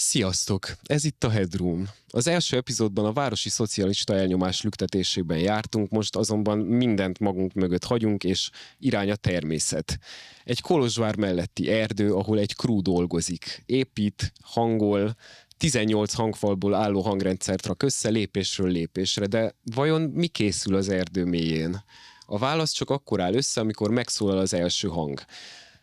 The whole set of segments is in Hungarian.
Sziasztok! Ez itt a Headroom. Az első epizódban a városi szocialista elnyomás lüktetésében jártunk, most azonban mindent magunk mögött hagyunk, és irány a természet. Egy Kolozsvár melletti erdő, ahol egy crew dolgozik. Épít, hangol, 18 hangfalból álló hangrendszert rak össze lépésről lépésre, de vajon mi készül az erdő mélyén? A válasz csak akkor áll össze, amikor megszólal az első hang.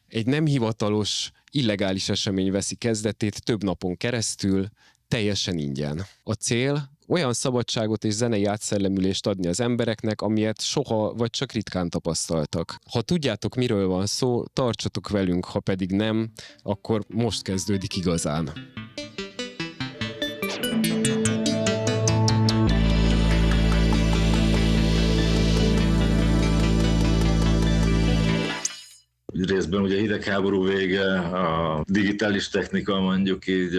Egy nem hivatalos, illegális esemény veszi kezdetét több napon keresztül, teljesen ingyen. A cél olyan szabadságot és zenei átszellemülést adni az embereknek, amilyet soha vagy csak ritkán tapasztaltak. Ha tudjátok, miről van szó, tartsatok velünk, ha pedig nem, akkor most kezdődik igazán. Részben ugye hidegháború vége, a digitális technika, mondjuk így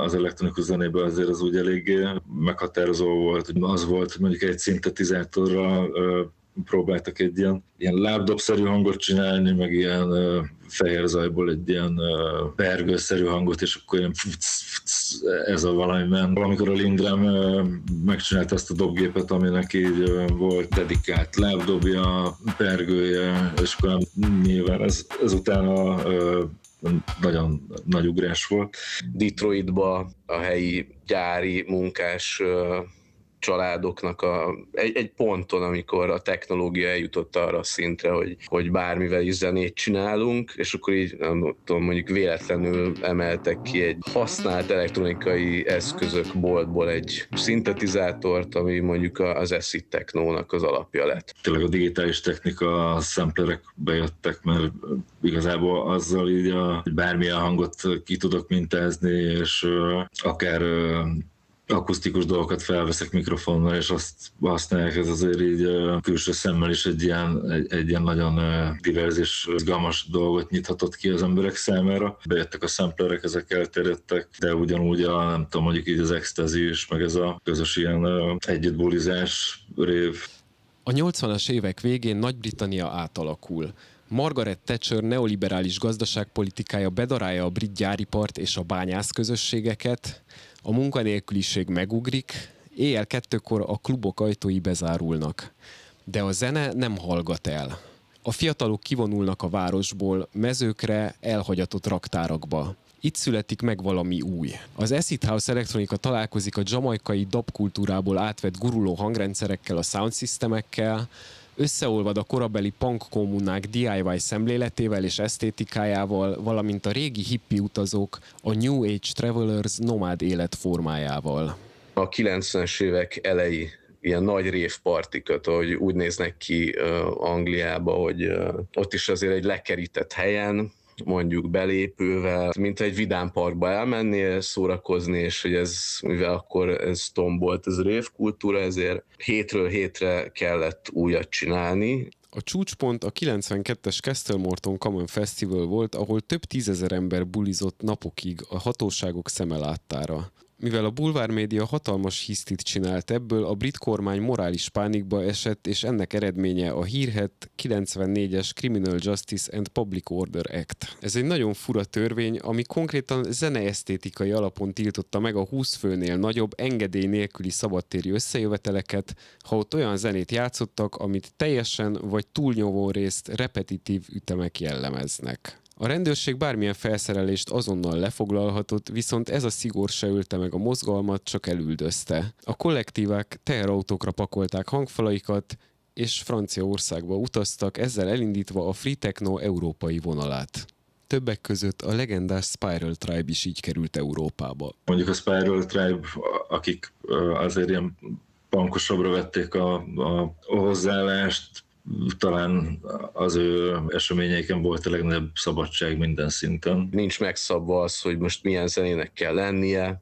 az elektronikus zenében azért az úgy eléggé meghatározó volt. Az volt, hogy mondjuk egy szintetizátorral próbáltak egy ilyen lábdobszerű hangot csinálni, meg ilyen fehér zajból egy ilyen pergőszerű hangot, és akkor ilyen ez a valami ment. Valamikor a Lindrem megcsinálta azt a dobgépet, aminek így volt dedikált lábdobja, pergője, és akkor nyilván ez utána nagyon nagy ugrás volt. Detroitba a helyi gyári munkás családoknak egy ponton, amikor a technológia eljutott arra a szintre, hogy bármivel is zenét csinálunk, és akkor így, nem tudom, mondjuk véletlenül emeltek ki egy használt elektronikai eszközök boltból egy szintetizátort, ami mondjuk az acid technónak az alapja lett. Tényleg a digitális technika, a samplerek bejöttek, mert igazából azzal így bármilyen hangot ki tudok mintázni, és akár akusztikus dolgokat felveszek mikrofonnal, és azt használják, ez azért így külső szemmel is egy ilyen nagyon divers és izgalmas dolgot nyithatott ki az emberek számára. Bejöttek a samplerek, ezek elterjedtek, de ugyanúgy nem tudom, mondjuk így az ecstasy is, meg ez a közös ilyen együttbulizás rév. A 80-as évek végén Nagy-Britannia átalakul. Margaret Thatcher neoliberális gazdaságpolitikája bedarálja a brit gyáripart és a bányász közösségeket, a munkanélküliség megugrik, éjjel 2-kor a klubok ajtói bezárulnak. De a zene nem hallgat el. A fiatalok kivonulnak a városból, mezőkre, elhagyatott raktárakba. Itt születik meg valami új. Az acid house elektronika találkozik a jamaikai dabkultúrából átvett guruló hangrendszerekkel, a sound systemekkel, összeolvad a korabeli punk kommunák DIY szemléletével és esztétikájával, valamint a régi hippi utazók a New Age Travelers nomád életformájával. A 90-es évek elejé ilyen nagy révpartikat, ahogy úgy néznek ki Angliába, hogy ott is azért egy lekerített helyen, mondjuk belépővel, mint egy vidámparkba elmennél szórakozni, és hogy ez, mivel akkor ez tombolt, ez révkultúra, ezért hétről hétre kellett újat csinálni. A csúcspont a 92-es Castlemorton Common Festival volt, ahol több tízezer ember bulizott napokig a hatóságok szeme láttára. Mivel a bulvármédia hatalmas hisztit csinált ebből, a brit kormány morális pánikba esett, és ennek eredménye a hírhedt 94-es Criminal Justice and Public Order Act. Ez egy nagyon fura törvény, ami konkrétan zeneesztétikai alapon tiltotta meg a 20 főnél nagyobb engedély nélküli szabadtéri összejöveteleket, ha ott olyan zenét játszottak, amit teljesen vagy túlnyomó részt repetitív ütemek jellemeznek. A rendőrség bármilyen felszerelést azonnal lefoglalhatott, viszont ez a szigor se ölte meg a mozgalmat, csak elüldözte. A kollektívák teherautókra pakolták hangfalaikat, és Franciaországba utaztak, ezzel elindítva a free techno európai vonalát. Többek között a legendás Spiral Tribe is így került Európába. Mondjuk a Spiral Tribe, akik azért ilyen punkosabbra vették a hozzáállást, talán az ő eseményeiken volt a legnagyobb szabadság minden szinten. Nincs megszabva az, hogy most milyen zenének kell lennie,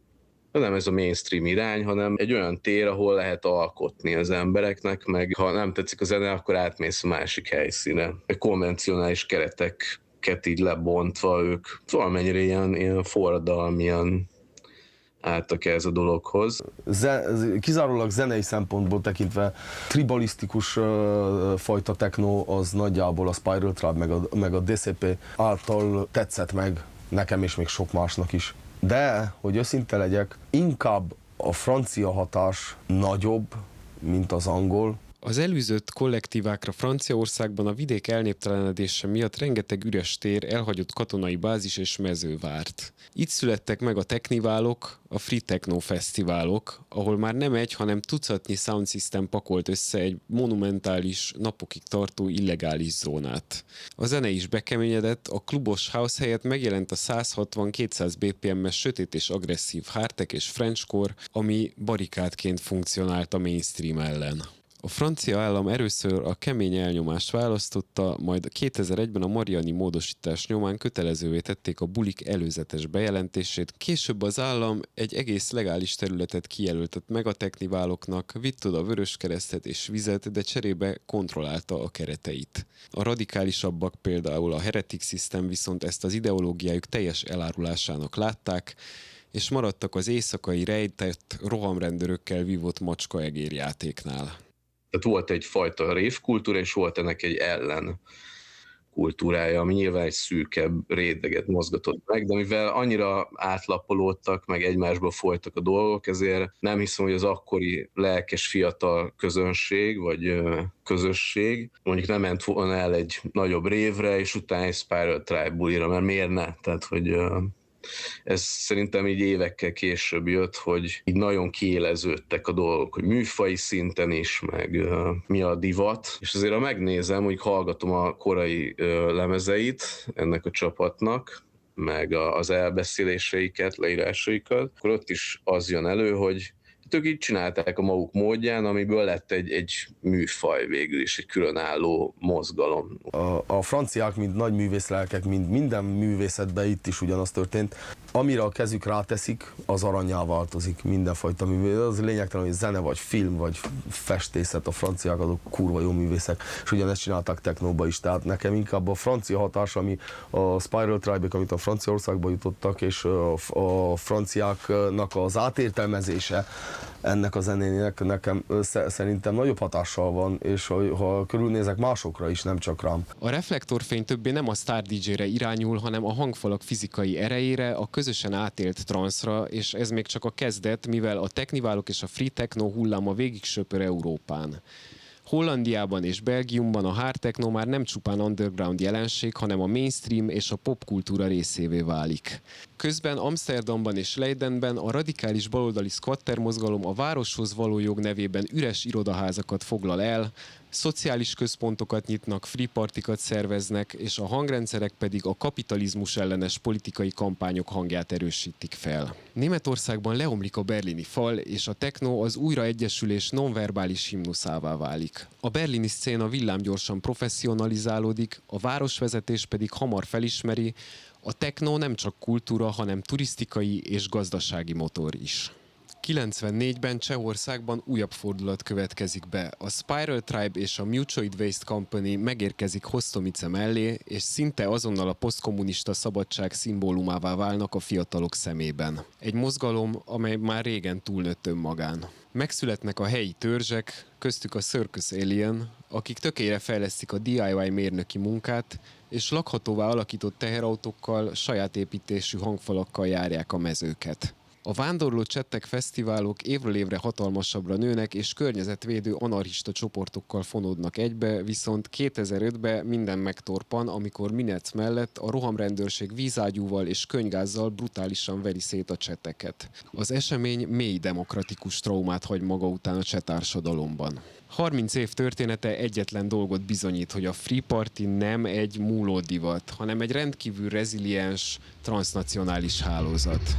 nem ez a mainstream irány, hanem egy olyan tér, ahol lehet alkotni az embereknek, meg ha nem tetszik a zene, akkor átmész a másik helyszíne. A konvencionális kereteket így lebontva ők valamennyire ilyen forradalmian álltak ez a dologhoz. Kizárólag zenei szempontból tekintve tribalisztikus fajta techno az nagyjából a Spiral Tribe meg a DCP által tetszett meg nekem és még sok másnak is. De, hogy őszinte legyek, inkább a francia hatás nagyobb, mint az angol. Az elűzött kollektívákra Franciaországban a vidék elnéptelenedése miatt rengeteg üres tér, elhagyott katonai bázis és mező várt. Itt születtek meg a techniválok, a free techno fesztiválok, ahol már nem egy, hanem tucatnyi sound system pakolt össze egy monumentális, napokig tartó illegális zónát. A zene is bekeményedett, a klubos house helyett megjelent a 160-200 BPM-es sötét és agresszív hardtech és frenchcore, ami barikádként funkcionált a mainstream ellen. A francia állam először a kemény elnyomást választotta, majd 2001-ben a mariani módosítás nyomán kötelezővé tették a bulik előzetes bejelentését. Később az állam egy egész legális területet kijelöltett meg a techniváloknak, vitt oda vöröskeresztet és vizet, de cserébe kontrollálta a kereteit. A radikálisabbak, például a Heretic System viszont ezt az ideológiájuk teljes elárulásának látták, és maradtak az éjszakai rejtett, rohamrendőrökkel vívott macskaegérjátéknál. Tehát volt egyfajta révkultúra, és volt ennek egy ellen kultúrája, ami nyilván egy szűkebb réteget mozgatott meg, de mivel annyira átlapolódtak, meg egymásba folytak a dolgok, ezért nem hiszem, hogy az akkori lelkes fiatal közönség, vagy közösség mondjuk nem ment volna el egy nagyobb révre, és utána egy Spiral Tribe bulira, mert miért ne? Tehát, hogy ez szerintem így évekkel később jött, hogy így nagyon kiéleződtek a dolgok, hogy műfaji szinten is, meg mi a divat. És azért, ha megnézem, hogy hallgatom a korai lemezeit ennek a csapatnak, meg az elbeszéléseiket, leírásaikat, akkor ott is az jön elő, hogy ők így csinálták a maguk módján, amiből lett egy műfaj végül is, egy különálló mozgalom. A franciák, mint nagy művészlelkek, mint minden művészetben itt is ugyanaz történt. Amire a kezük ráteszik, az aranyá változik mindenfajta művészet. Az lényegtelen, hogy zene, vagy film, vagy festészet, a franciák azok kurva jó művészek, és ugyanezt csinálták technóba is. Tehát nekem inkább a francia hatás, ami a Spiral Tribe-ek, amit a Franciaországba jutottak, és a franciáknak az átértelmezése ennek a zenének nekem szerintem nagyobb hatással van, és ha körülnézek másokra is, nem csak rám. A reflektorfény többé nem a Star DJ-re irányul, hanem a hangfalak fizikai erejére, a közösen átélt transzra, és ez még csak a kezdet, mivel a techniválok és a free techno hulláma végig söpör Európán. Hollandiában és Belgiumban a hard techno már nem csupán underground jelenség, hanem a mainstream és a popkultúra részévé válik. Közben Amsterdamban és Leidenben a radikális baloldali squatter mozgalom a városhoz való jog nevében üres irodaházakat foglal el, szociális központokat nyitnak, free partikat szerveznek, és a hangrendszerek pedig a kapitalizmus ellenes politikai kampányok hangját erősítik fel. Németországban leomlik a berlini fal, és a techno az újraegyesülés nonverbális himnuszává válik. A berlini szcéna villámgyorsan professzionalizálódik, a városvezetés pedig hamar felismeri, a techno nem csak kultúra, hanem turisztikai és gazdasági motor is. 94-ben Csehországban újabb fordulat következik be. A Spiral Tribe és a Mutual Waste Company megérkezik Hostomice mellé, és szinte azonnal a posztkommunista szabadság szimbólumává válnak a fiatalok szemében. Egy mozgalom, amely már régen túlnőtt önmagán. Megszületnek a helyi törzsek, köztük a Circus Alien, akik tökére fejlesztik a DIY mérnöki munkát, és lakhatóvá alakított teherautókkal, saját építésű hangfalakkal járják a mezőket. A vándorló csettek fesztiválok évről évre hatalmasabbra nőnek, és környezetvédő anarchista csoportokkal fonódnak egybe, viszont 2005-ben minden megtorpan, amikor Minec mellett a rohamrendőrség vízágyúval és könygázzal brutálisan veri szét a cseteket. Az esemény mély demokratikus traumát hagy maga után a cseh társadalomban. 30 év története egyetlen dolgot bizonyít, hogy a Free Party nem egy múló divat, hanem egy rendkívül reziliens, transznacionális hálózat.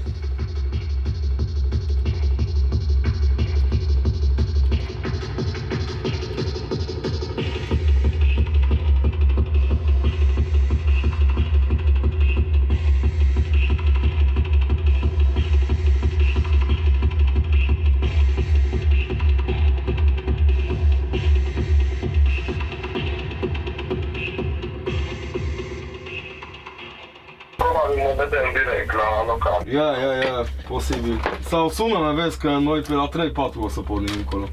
Ja, possibile. Sau sună-mă, vezi că noi pe la 3-4 o să pornim încolo.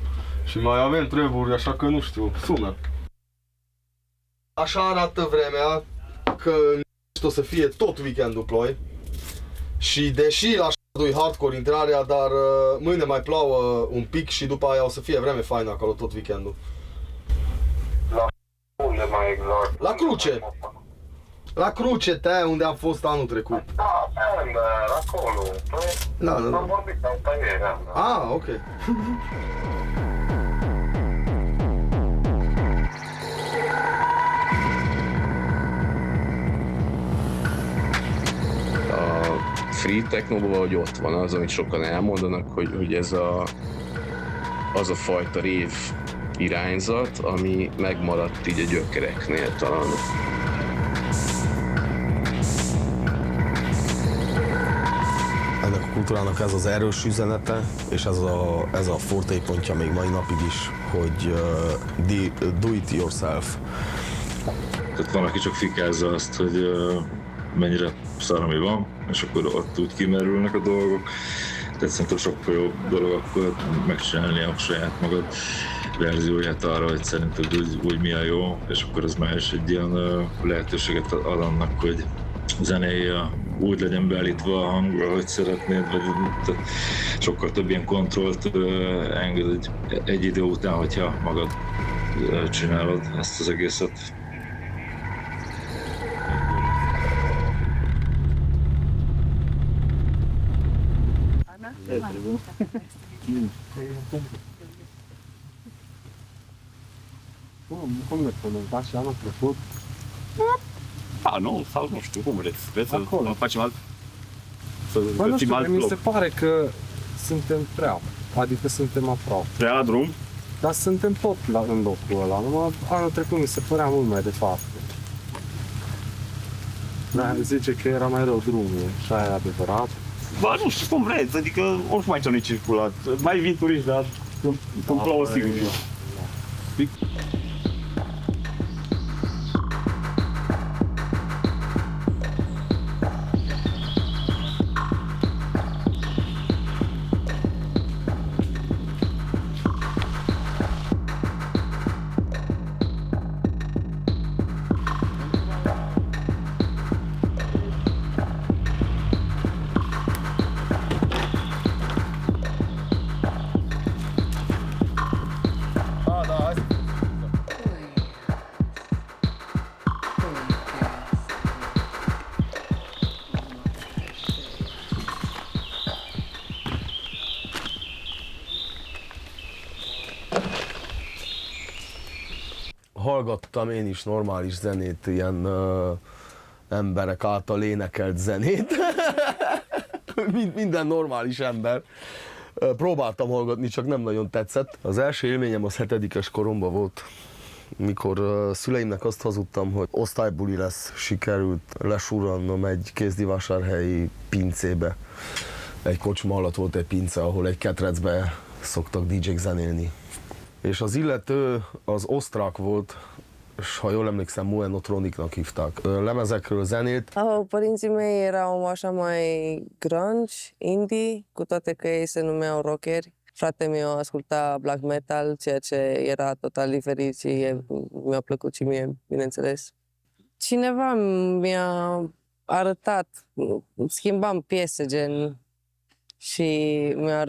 Și mai avem treburi, așa că nu știu, sună. Așa arată vremea, că o să fie tot weekendul ploi. Și deși la e hardcore intrarea, dar mâine mai plouă un pic și după aia o să fie vreme faină acolo tot weekendul. La unde mai exact? La Cruce! La Cruce, unde am fost anul trecut. Da, acolo. Da. Am vorbit asta ieri. Ah, ok. Free technóban valahogy ott van az, amit sokan elmondanak, hogy ez az a fajta rév irányzat, ami megmaradt így a gyökereknél talán. Ennek a kultúrának ez az erős üzenete, és ez a fortépontja még mai napig is, hogy do it yourself. Tehát van, aki csak fikázza azt, hogy mennyire szar, ami van, és akkor ott úgy kimerülnek a dolgok. Tehát szerintem sokkal jobb dolog akkor megcsinálni a saját magad verzióját arra, hogy szerinted úgy mi a jó, és akkor ez már is egy ilyen lehetőséget ad annak, hogy zenéje úgy legyen beállítva a hang, ahogy szeretnéd, vagy sokkal több ilyen kontrollt enged egy idő után, hogyha magad csinálod ezt az egészet. Cum le comenta și anul trecut? Da, nu, sau nu știu, cum vreți? Vreți să facem alt? Să Bă, nu știu, alt mi loc? se pare că suntem prea, adică suntem aproape. Prea la drum? Dar suntem tot în locul ăla, numai anul trecut mi se părea mult mai departe. Da, zice că era mai rău drumul, și aia e adevărat. Bă, nu știu cum vreți, adică oricum aici nu-i circulat. Mai vin turiști, dar când plouă sigur. Hallgattam én is normális zenét, ilyen emberek által énekelt zenét. Minden normális ember. Próbáltam hallgatni, csak nem nagyon tetszett. Az első élményem az 7-es koromban volt, mikor szüleimnek azt hazudtam, hogy osztálybuli lesz, sikerült lesurrannom egy kézdivásárhelyi pincébe. Egy kocsma alatt volt egy pince, ahol egy ketrecbe szoktak DJ-k zenélni. És az illető az osztrák volt, és ha jól emlékszem, Moenotronicnak hívták. Lemezekről zenélt. Părinții mei erau așa mai grunge, indie, cu toate că ei se numeau rockeri. Fratele meu asculta black metal, ceea ce era total diferit și mi-a plăcut și mie, bineînțeles. Cineva mi-a arătat, schimbam piese gen și mi-a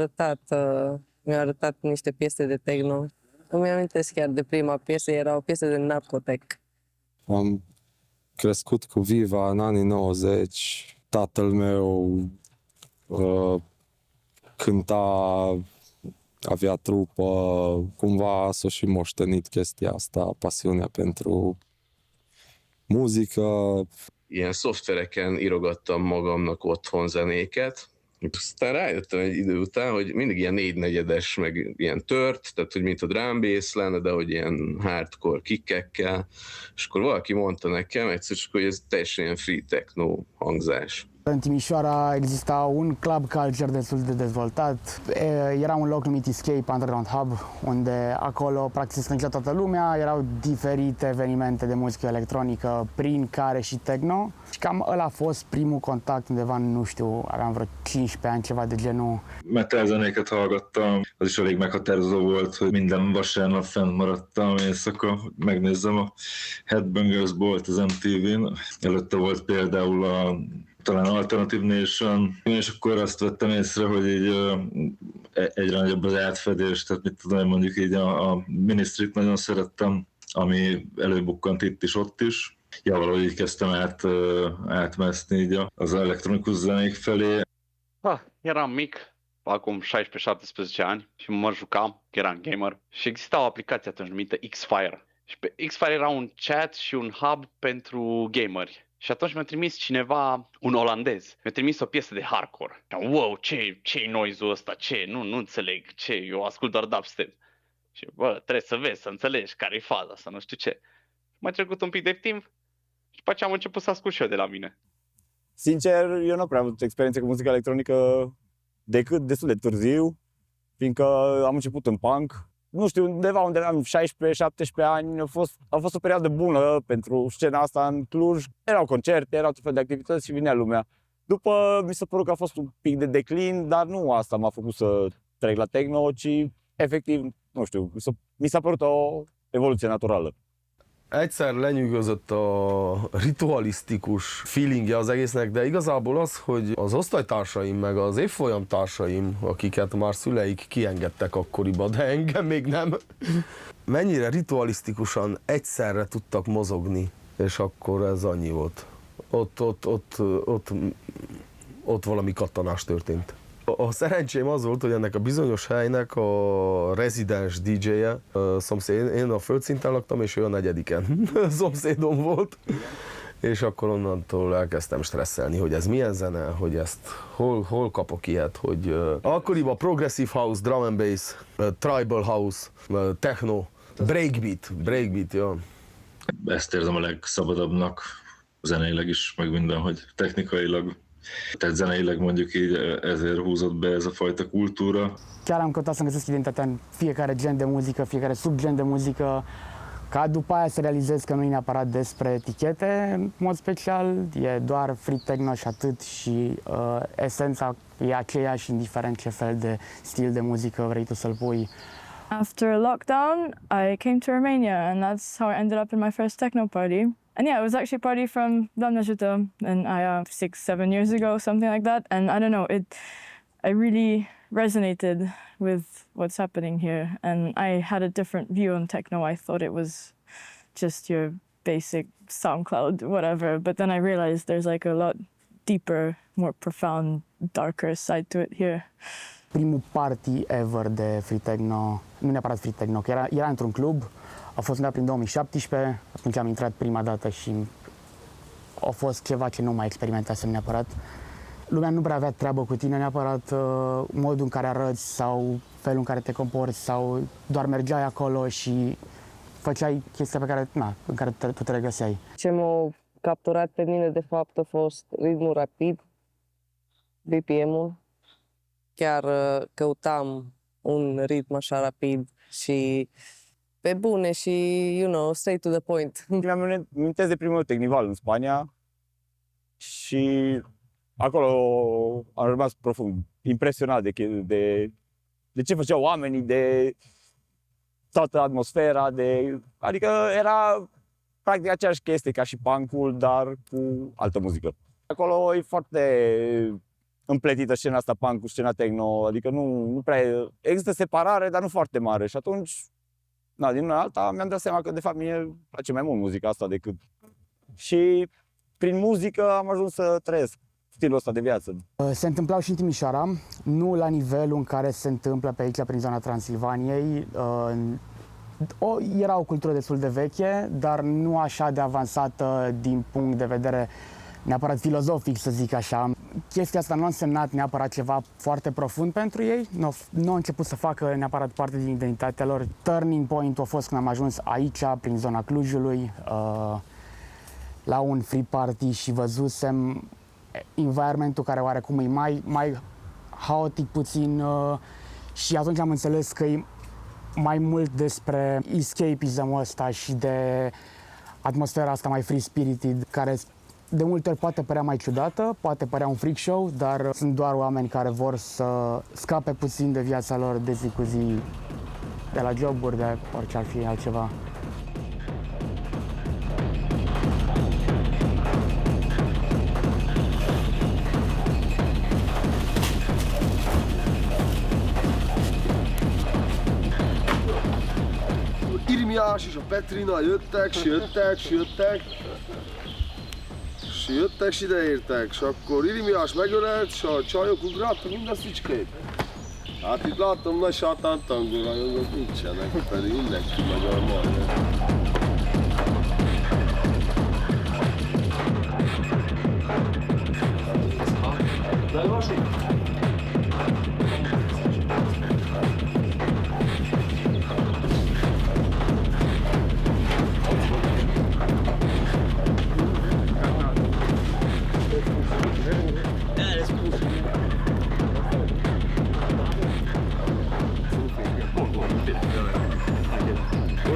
arătat niște piese de techno. Îmi amintesc chiar de prima piesă, era o piesă de Narcotec. Am crescut cu Viva în anii 90. Tatăl meu cânta, avea trupă, cumva s-a și moștenit chestia asta, pasiunea pentru muzică. Ilyen szoftvereken írogattam magamnak otthon zenéket, aztán rájöttem egy idő után, hogy mindig ilyen 4/4-es, meg ilyen tört, tehát hogy mint a drum bass lenne, de hogy ilyen hardcore kickekkel, és akkor valaki mondta nekem egyszer csak, hogy ez teljesen ilyen free techno hangzás. În Timișoara exista un club culture destul de dezvoltat. Era un loc numit Escape Underground Hub, unde acolo practic se strângea toată lumea, erau diferite evenimente de muzică electronică, prin care și techno. Și cam ăla a fost primul contact undeva, nu știu, aveam vreo 15 ani, ceva de genul. Metal-zenéket hallgattam, az is elég meghatározó volt, hogy minden vasárnap fent maradtam éjszaka, megnézzem a Headbangers Bolt az MTV-n. Előtte volt például a talán Alternative Nation, és akkor azt vettem észre, hogy így egyre nagyobb az átfedés, tehát mit tudom, mondjuk így a Ministryt nagyon szerettem, ami előbukkant itt is, ott is. Ja, valahogy így kezdtem átmászni így az elektronikus zenék felé. Eram mic, acum 16-17 ani și mă jucam, eram gamer și exista o aplicație atunci numită X-Fire. Și pe X-Fire era un chat și un hub pentru gameri. Și atunci mi-a trimis cineva, un olandez, mi-a trimis o piesă de hardcore. Wow, ce-i noise-ul ăsta, nu înțeleg, eu ascult doar dubstep. Și trebuie să vezi, să înțelegi care-i faza, să nu știu ce. M-a trecut un pic de timp și după aceea am început să ascult și eu de la mine. Sincer, eu nu prea am avut experiențe cu muzica electronică decât destul de târziu, fiindcă am început în punk. Nu știu, undeva unde aveam 16-17 ani, a fost o perioadă bună pentru scena asta în Cluj. Erau concerte, erau tot fel de activități și vinea lumea. După mi s-a părut că a fost un pic de declin, dar nu asta m-a făcut să trec la techno, ci efectiv, nu știu, mi s-a părut o evoluție naturală. Egyszer lenyűgözött a ritualisztikus feelingje az egésznek, de igazából az, hogy az osztálytársaim meg az évfolyam társaim, akiket már szüleik kiengedtek akkoriban, de engem még nem, mennyire ritualisztikusan egyszerre tudtak mozogni, és akkor ez annyi volt. Ott valami kattanás történt. A szerencsém az volt, hogy ennek a bizonyos helynek a rezidens DJ-je, szomszéd, én a földszinten laktam, és ő a negyediken szomszédom volt, és akkor onnantól elkezdtem stresszelni, hogy ez milyen zene, hogy ezt hol kapok ilyet, hogy akkoriban progressive house, drum and bass, tribal house, techno, breakbeat, jó. Ezt érzem a legszabadabbnak, zeneileg is, meg mindenhogy technikailag. Tehát zeneileg mondjuk így ezért húzott be ez a fajta cultură. Chiar am căutat să-mi găsesc identitatea în fiecare gen de muzică, fiecare subgen de muzică, ca după aia să realizez că nu e neapărat despre etichete, în mod special, e doar free techno și atât și esența e aceeași, indiferent ce fel de stil de muzică vrei tu să-l pui. After lockdown, I came to Romania and that's how I ended up in my first techno party. And yeah, it was actually a party from Doamne Ajută in 6-7 years ago, something like that. And I don't know, I really resonated with what's happening here. And I had a different view on techno. I thought it was just your basic SoundCloud, whatever. But then I realized there's like a lot deeper, more profound, darker side to it here. Primul party ever de free techno, nu neapărat free techno, că era într-un club. A fost undeva prin 2017, atunci am intrat prima dată și a fost ceva ce nu mai experimentasem neapărat. Lumea nu prea avea treabă cu tine neapărat, modul în care arăți sau felul în care te comporți sau doar mergeai acolo și făceai chestia în care tu te regăseai. Ce m-a capturat pe mine de fapt a fost ritmul rapid, BPM-ul. Chiar căutam un ritm așa rapid și pe bune și, straight to the point. Mi-am amintesc de primul tehnival în Spania și acolo am rămas profund impresionat de ce făceau oamenii, de toată atmosfera, adică era practic aceeași chestie ca și punk-ul, dar cu altă muzică. Acolo e foarte împletită scena asta punk cu scena techno, adică nu prea există separare, dar nu foarte mare și atunci din una alta mi-am dat seama că de fapt mie îmi place mai mult muzica asta decât... Și prin muzică am ajuns să trăiesc stilul ăsta de viață. Se întâmplau și în Timișoara, nu la nivelul în care se întâmplă pe aici prin zona Transilvaniei. Era o cultură destul de veche, dar nu așa de avansată din punct de vedere neapărat filozofic, să zic așa. Chestia asta nu a însemnat neapărat ceva foarte profund pentru ei, nu au început să facă neapărat parte din identitatea lor. Turning point a fost când am ajuns aici, prin zona Clujului, la un free party și văzusem environmentul care oarecum e mai haotic puțin și atunci am înțeles că e mai mult despre escapism-ul ăsta și de atmosfera asta mai free-spirited, care de multe ori poate părea mai ciudată, poate părea un freak show, dar sunt doar oameni care vor să scape puțin de viața lor de zi cu zi, de la joburi, de orice ar fi altceva. Irimiás és a Petrina jöttek, és ideértek, és akkor Irimiás megölelt, és a csajok ugráltak mind a szicskét. Hát itt látom, nagy sátán tangó rajongók nincsenek, pedig mindenki magyar majdnem.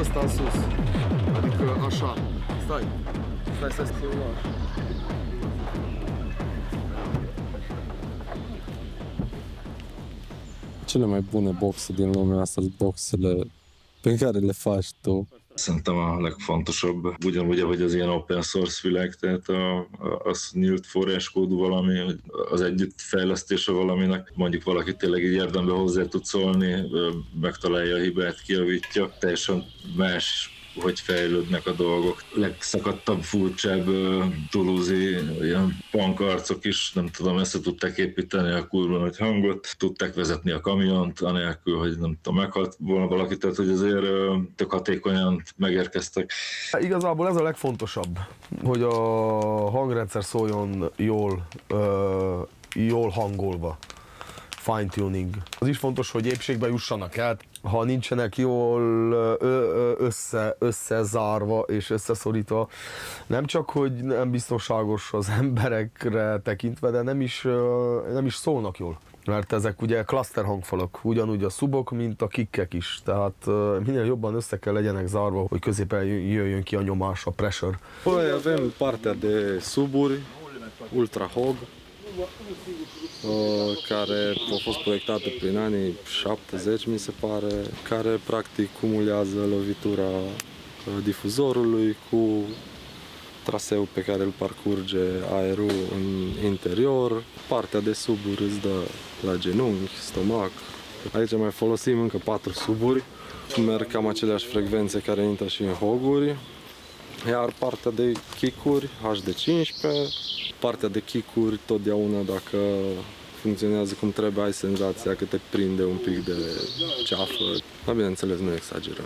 Ăsta în sus, adică așa, stai să schimbăm. Cele mai bune boxe din lumea asta sunt boxele pe care le faci tu. Szerintem a legfontosabb, ugyanúgy, ahogy az ilyen open source világ, tehát az nyílt forráskódú valami, az együttfejlesztése valaminek, mondjuk valaki tényleg így érdemben hozzá tud szólni, megtalálja a hibát, kijavítja, teljesen más, hogy fejlődnek a dolgok. Legszakadtabb, furcsább toulouse-i ilyen punk arcok is, nem tudom, össze tudták építeni a kurva nagy hangot, tudták vezetni a kamiont, anélkül, hogy nem tudom, meghalt volna valaki, tehát hogy azért tök hatékonyan megérkeztek. Igazából ez a legfontosabb, hogy a hangrendszer szóljon jól hangolva. Fine-tuning. Az is fontos, hogy épségbe jussanak át. Ha nincsenek jól összezárva és összeszorítva, nem csak, hogy nem biztonságos az emberekre tekintve, de nem is szólnak jól. Mert ezek ugye cluster hangfalak, ugyanúgy a szubok, mint a kickek is. Tehát minél jobban össze kell legyenek zárva, hogy középen jöjjön ki a nyomás, a pressure. Păi avem partea de suburi, ultra hog, care au fost proiectate prin anii 70, mi se pare, care practic cumulează lovitura difuzorului cu traseul pe care îl parcurge aerul în interior. Partea de suburi îți dă la genunchi, stomac. Aici mai folosim încă 4 suburi, merg cam aceleași frecvențe care intră și în hoguri. Iar partea de kick-uri HD15, partea de kick-uri totdeauna dacă funcționează cum trebuie, ai senzația că te prinde un pic de ceafă. Dar bineînțeles, nu exagerăm.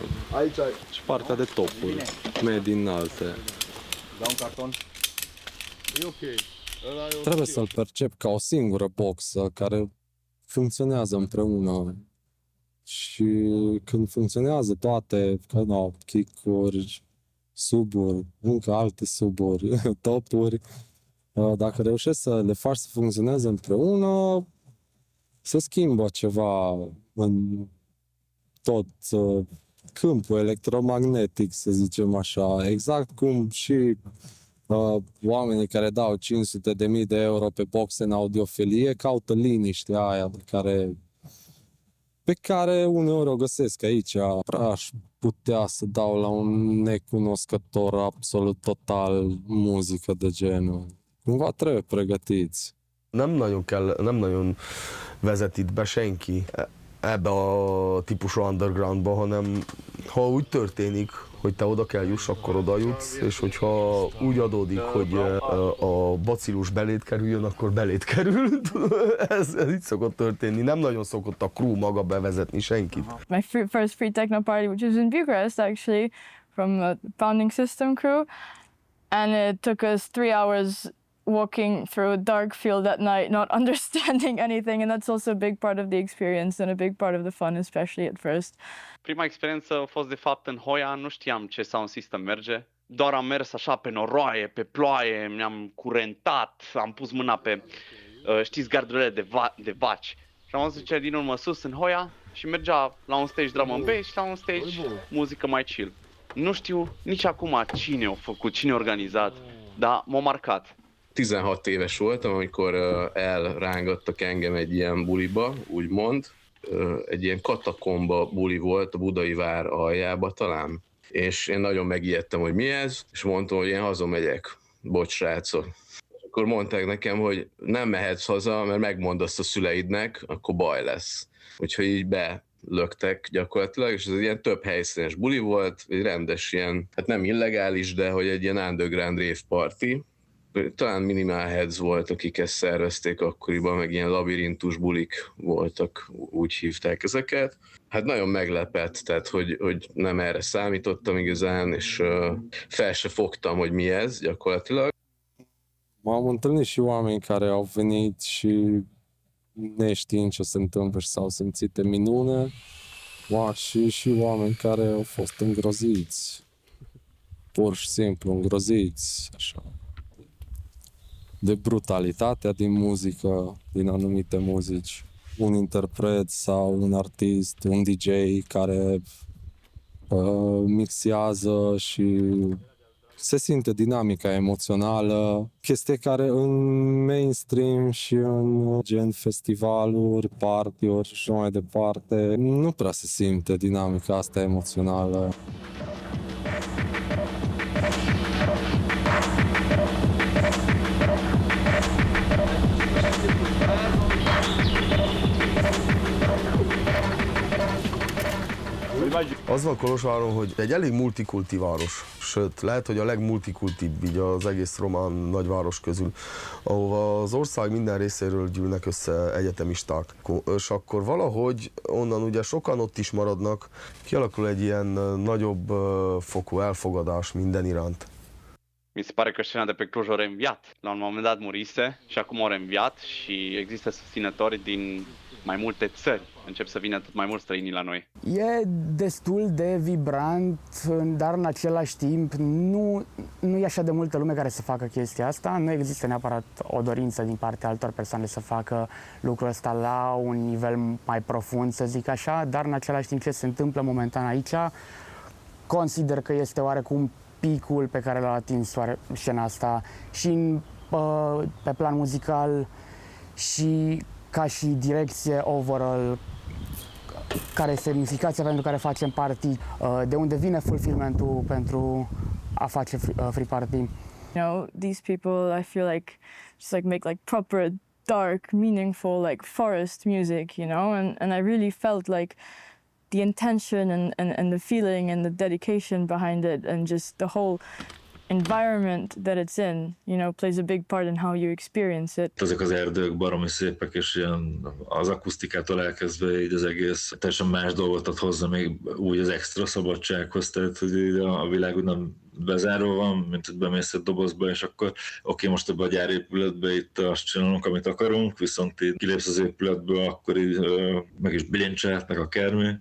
Și partea de topuri, medii înalte. Trebuie să-l percep ca o singură boxă care funcționează împreună. Și când funcționează toate, kick-uri, suburi, încă alte suburi, topuri, dacă reușești să le faci să funcționeze împreună, se schimbă ceva în tot câmpul electromagnetic, să zicem așa, exact cum și oamenii care dau 500.000 de euro pe boxe în audiofilie caută liniștea aia pe care uneori o găsesc aici. Aș putea să dau la un necunoscător absolut total muzică de genul. Cumva trebuie pregătiți. Nem nagyon vezet itt be senki ebbe a típusú undergroundba, hanem ha úgy történik, hogy te oda kell juss, akkor oda jutsz, és hogyha úgy adódik, hogy a bacillus beléd kerüljön, akkor beléd kerül. Ez így szokott történni. Nem nagyon szokott a crew maga bevezetni senkit. My first free techno party, which was in Bucharest actually, from a founding system crew, and it took us 3 hours walking through a dark field at night, not understanding anything, and that's also a big part of the experience and a big part of the fun, especially at first. Prima experiență a fost de fapt în Hoia, nu știam ce sound system merge. Doar am mers așa pe noroaie, pe ploaie, mi-am curentat, am pus mâna pe, știți, gardurile de vaci. Și am văzut ce din urmă sus în Hoia și mergea la un stage drum and bass și la un stage muzică mai chill. Nu știu nici acum cine a făcut, cine a organizat, dar m-a marcat. 16 éves voltam, amikor elrángattak engem egy ilyen buliba, úgymond. Egy ilyen katakomba buli volt a Budai vár aljába talán. És én nagyon megijedtem, hogy mi ez, és mondtam, hogy én hazamegyek. Bocs, srácok. Akkor mondták nekem, hogy nem mehetsz haza, mert megmondd azt a szüleidnek, akkor baj lesz. Úgyhogy így löktek gyakorlatilag, és ez egy ilyen több helyszínes buli volt, egy rendes ilyen, hát nem illegális, de hogy egy ilyen underground rave party. Talán Minimal Heads volt, akik ezt szervezték akkoriban, meg ilyen labirintus bulik voltak, úgy hívták ezeket. Hát nagyon meglepett, tehát hogy nem erre számítottam igazán, és fel se fogtam, hogy mi ez gyakorlatilag. M-am întâlnit și oameni care au venit și neștiind ce se întâmplă și s-au simțit de minune, și oameni care au fost îngroziți, pur și simplu îngroziți, așa, de brutalitatea din muzică, din anumite muzici. Un interpret sau un artist, un DJ care mixează și se simte dinamica emoțională, chestie care în mainstream și în gen festivaluri, party-uri și mai departe, nu prea se simte dinamica asta emoțională. Az van Kolozsváron, hogy egy elég multikulti város, sőt, lehet, hogy a legmultikultibb így az egész román nagyváros közül, ahova az ország minden részéről gyűlnek össze egyetemisták. És akkor valahogy onnan ugye sokan ott is maradnak, kialakul egy ilyen nagyobb fokú elfogadás minden iránt. Mi se pare că scena de pe Cluj a reînviat. La un moment dat murise și acum a reînviat și există susținători din mai multe țări. Încep să vină tot mai mulți străini la noi. E destul de vibrant, dar în același timp nu e așa de multă lume care să facă chestia asta. Nu există neapărat o dorință din partea altor persoane să facă lucrul ăsta la un nivel mai profund, să zic așa, dar în același timp ce se întâmplă momentan aici, consider că este oarecum picul pe care l-a atins scena asta și pe plan muzical și ca și direcție overall, care este semnificația pentru care facem party, de unde vine fulfillmentul pentru a face free party. You know, these people, I feel like, just like make like proper dark, meaningful, like forest music, you know, and I really felt like the intention and the feeling and the dedication behind it, and just the whole environment that it's in, you know, plays a big part in how you experience it. Ezek az erdők baromi szépek, és ilyen az akusztikától elkezdve így az egész teljesen más dolgot ad hozzá még úgy az extra szabadsághoz, tehát hogy a világ úgy nem bezárva van, mint hogy bemész egy dobozba, és akkor oké, most ebbe a gyárépületbe itt azt csinálunk, amit akarunk, viszont így kilépsz az épületből, akkor így meg is bilincselhetnek akármi.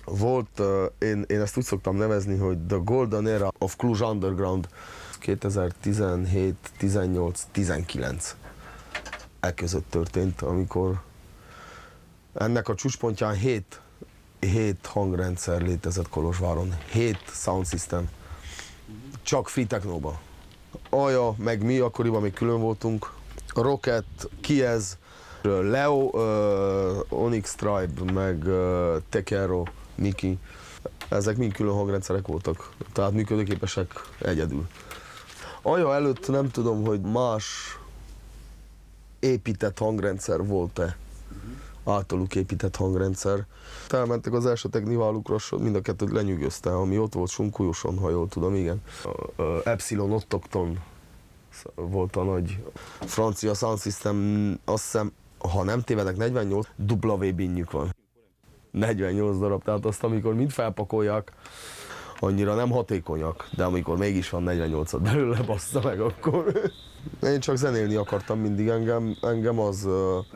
Volt, én ezt úgy szoktam nevezni, hogy The Golden Era of Cluj Underground 2017, 18, 19 között történt, amikor ennek a csúcspontján 7 hangrendszer létezett Kolozsváron, 7 sound system, csak free technóba. Aja, meg mi, akkoriban még külön voltunk, Rocket, Kiez, Leo, Onyx Tribe, meg Tekero, Miki, ezek mind külön hangrendszerek voltak, tehát működőképesek egyedül. Aja előtt nem tudom, hogy más épített hangrendszer volt-e, általuk épített hangrendszer. Elmentek az első techniválukra, mind a kettőt lenyűgözte, ami ott volt Sunkujoson, ha jól tudom, igen. Epsilon Ottokton volt a nagy francia sound system, azt hiszem, ha nem tévedek, 48 W-binjük van. 48 darab, tehát azt amikor mind felpakolják, annyira nem hatékonyak, de amikor mégis van 48-at belőle, bassza meg akkor. Én csak zenélni akartam mindig, engem az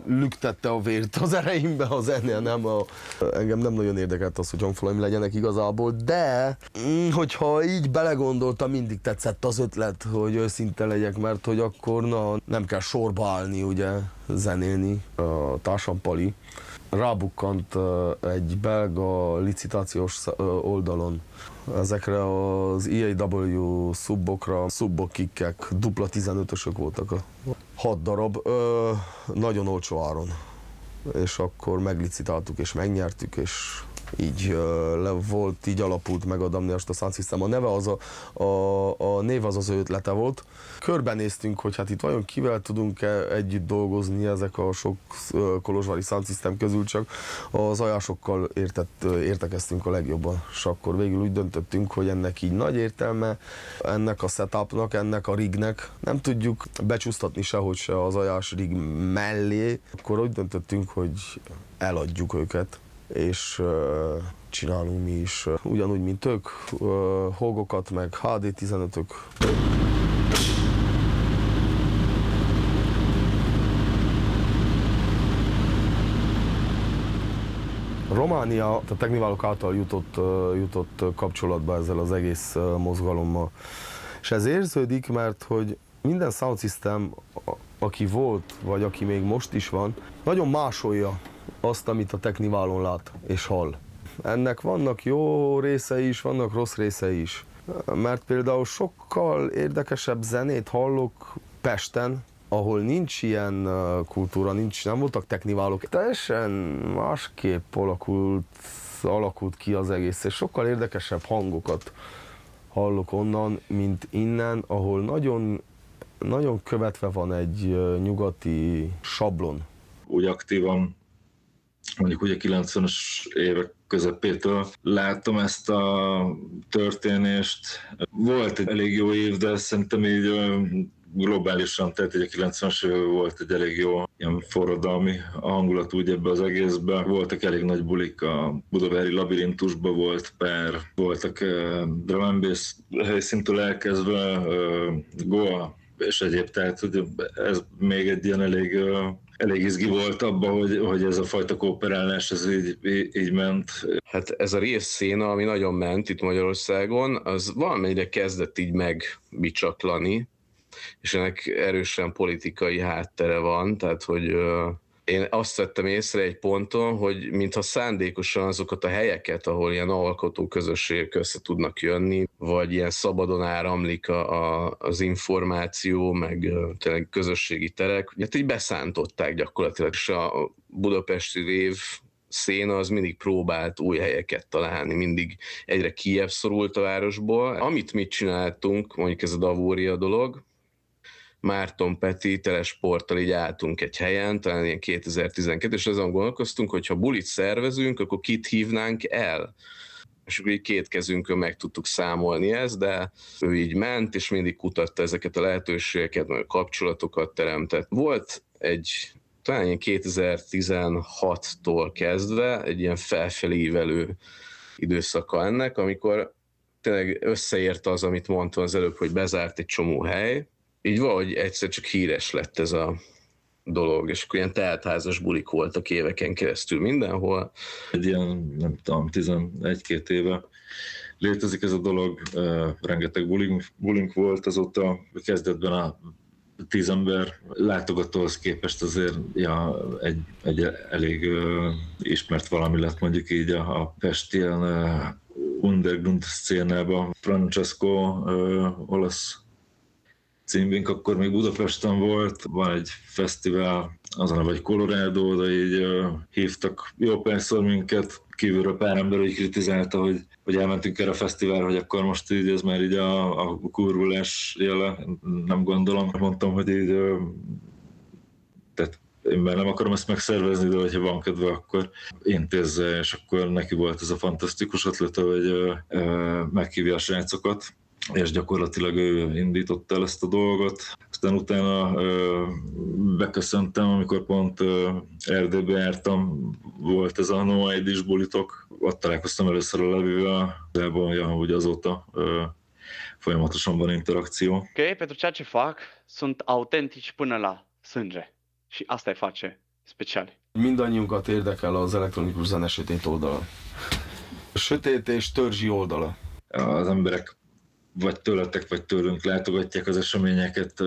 lüktette a vért az ereimbe, a zenél engem nem nagyon érdekelt az, hogy hangfalaim legyenek igazából, de hogyha így belegondoltam, mindig tetszett az ötlet, hogy őszinte legyek, mert hogy akkor nem kell sorba állni, ugye, zenélni. A társam Pali rábukkant egy belga licitációs oldalon ezekre az EAW szubbokra, szubbok kikkek, dupla 15-ösök voltak, 6 darab, nagyon olcsó áron. És akkor meglicitáltuk és megnyertük, és így volt, így alapult meg a Doamne Ajută Sound System. A neve a név az ő ötlete volt. Körbenéztünk, hogy hát itt vajon kivel tudunk-e együtt dolgozni ezek a sok kolozsvári sound system közül, csak az ajásokkal értekeztünk a legjobban. És akkor végül úgy döntöttünk, hogy ennek így nagy értelme, ennek a setupnak, ennek a rignek nem tudjuk becsúsztatni sehogy se az ajás rig mellé. Akkor úgy döntöttünk, hogy eladjuk őket, és csinálunk mi is ugyanúgy, mint ők, hogokat, meg HD15-ök. Románia a technikálók által jutott kapcsolatba ezzel az egész mozgalommal. És ez érződik, mert hogy minden sound system, aki volt, vagy aki még most is van, nagyon másolja azt, amit a technikálón lát és hall. Ennek vannak jó részei is, vannak rossz részei is. Mert például sokkal érdekesebb zenét hallok Pesten, ahol nincs ilyen kultúra, nem voltak technikálók. Teljesen másképp alakult ki az egész, és sokkal érdekesebb hangokat hallok onnan, mint innen, ahol nagyon követve van egy nyugati sablon. Úgy aktívan, mondjuk ugye 90-es évek közepétől láttam ezt a történést. Volt egy elég jó év, de szerintem így globálisan, tehát egy 90-es években volt egy elég jó ilyen forradalmi hangulat úgy ebbe az egészbe. Voltak elég nagy bulik, a budavári labirintusban volt pár, voltak drum and bass helyszíntől elkezdve, Goa és egyéb, tehát ez még egy ilyen elég izgi volt abban, hogy ez a fajta kooperálás ez így ment. Hát ez a részszéna, ami nagyon ment itt Magyarországon, az valamennyire kezdett így megbicsaklani, és ennek erősen politikai háttere van, tehát hogy én azt vettem észre egy ponton, hogy mintha szándékosan azokat a helyeket, ahol ilyen alkotó közösségek össze tudnak jönni, vagy ilyen szabadon áramlik az információ, meg tényleg közösségi terek, hát így beszántották gyakorlatilag, és a budapesti rév széna az mindig próbált új helyeket találni, mindig egyre kijebb szorult a városból. Amit mi csináltunk, mondjuk ez a Davória dolog, Márton Peti telesporttal így álltunk egy helyen, talán ilyen 2012, és azon gondolkoztunk, hogy ha bulit szervezünk, akkor kit hívnánk el. És akkor így két kezünkön meg tudtuk számolni ezt, de ő így ment, és mindig kutatta ezeket a lehetőségeket, meg kapcsolatokat teremtett. Volt egy talán ilyen 2016-tól kezdve egy ilyen felfelé ívelő időszaka ennek, amikor tényleg összeért az, amit mondtam az előbb, hogy bezárt egy csomó hely, így valahogy egyszer csak híres lett ez a dolog, és akkor ilyen teltházas bulik voltak éveken keresztül mindenhol. Egy ilyen, nem tudom, 11-2 éve létezik ez a dolog, rengeteg bulink volt azóta, kezdetben a 10 ember látogatóhoz képest azért egy elég ismert valami lett mondjuk így a Pest ilyen underground szcénában. Francesco, olasz címvink akkor még Budapesten volt, van egy fesztivál, azon vagy Colorado, de így hívtak jó párszor minket, kívülről pár ember így kritizálta, hogy elmentünk erre a fesztiválra, hogy akkor most így ez már így a kurvulás jele, nem gondolom. Mondtam, hogy így, tehát én már nem akarom ezt megszervezni, de hogyha van kedve, akkor intézze, és akkor neki volt ez a fantasztikus ötlete, hogy meghívja a srácokat, és gyakorlatilag ő indította el ezt a dolgot. Aztán utána beköszöntem, amikor pont Erdélybe jártam, volt ez a No ID-s bulitok, ott találkoztam először a Levivel, de hogy azóta folyamatosan van interakció. Ok, pentru ceea ce fac, sunt autentici până la sânge. Și asta îi face speciali. Mindannyiunkat érdekel az elektronikus zene sötét oldala. Sötét és törzsi oldala. Az emberek vagy tőletek, vagy tőlünk látogatják az eseményeket,